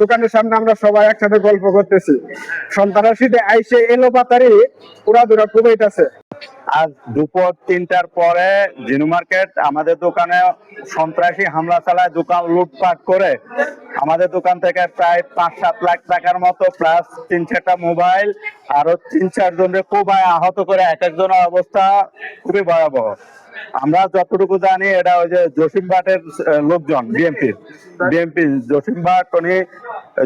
দোকানের সামনে আমরা সবাই একসাথে গল্প করতেছি, সন্ত্রাসীতে আইসে এলো পাতারি পুরা দূরা কুবাইতেছে। আজ দুপুর 3টার পরে জিনু মার্কেট আমাদের দোকানে সন্ত্রাসী হামলা চালায়, দোকান লুটপাট করে আমাদের দোকান থেকে প্রায় 5-7 লাখ টাকার মতো প্লাস 3-4টা মোবাইল আরো 3-4 জনের খুব আহত করে, এক একজনের অবস্থা খুবই ভয়াবহ। আমরা যতটুকু জানি এটা ওই যে জসিম ভাটের লোকজন, বিএমপি জসিম ভাট উনি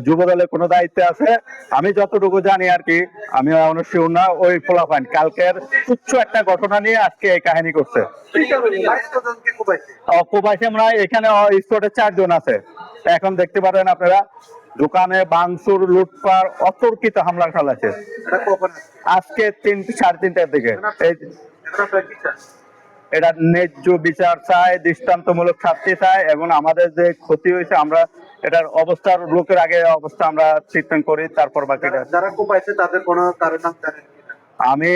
যুব দলের কোনো দায়িত্বে আছে, আমি যতটুকু জানি আর কি, আমি অনেক শিওর না। ওই ফলাফল কালকের তুচ্ছ একটা ঘটনা নিয়ে আজকে এই কাহিনী করছে। কোবাইছে আমরা এখানে স্পটে 4 জন আছে। এখন দেখতে পারেন আপনারা দোকানে ভাঙচুর, লুটপাট, অতর্কিত হামলা চালাচ্ছে আজকে 3-3:30টার দিকে। এটা ন্যায্য বিচার চাই, দৃষ্টান্তমূলক শাস্তি চাই, এবং আমাদের যে ক্ষতি হয়েছে আমরা এটার অবস্থার লোকের আগে অবস্থা আমরা ট্রিটমেন্ট করি, তারপর বাকিটা। যারা কোপাইছে তাদের কোনো কারণ জানেন? আমি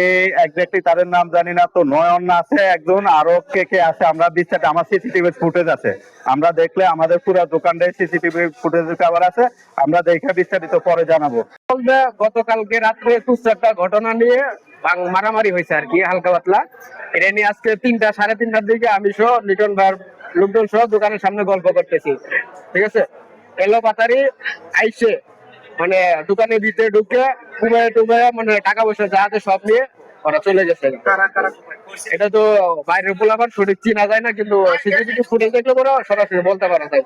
এক্স্যাক্টলি তাদের নাম জানি না, তো নয়ন আছে একজন, আরো কে আছে আমরা বিস্তারিত, আমার সিসিটিভি ফুটেজ আছে, আমরা দেখলে আমাদের পুরো দোকানটাই সিসিটিভি ফুটেজ কভার আছে, আমরা দেখে বিস্তারিত পরে জানাবো। গতকালকে রাত্রে তুচ্ছ একটা ঘটনা নিয়ে মারামারি হয়েছে আর কি, হালকা পাতলা। এটা নিয়ে আজকে 3-3:30টার দিকে আমি সহ লিটন ভাইয়ের লোকজন সহ দোকানের সামনে গল্প করতেছি, ঠিক আছে। এলো পাতারি আইসে মানে দোকানের ভিতরে ঢুকে টুবে মানে টাকা পয়সা যাতে সব নিয়ে ওরা চলে গেছে। এটা তো বাইরের পোলাপান সঠিক চিনা যায় না, কিন্তু সিসিটিভি ফুটেজ দেখলে পরে সরাসরি বলতে পারা যায়।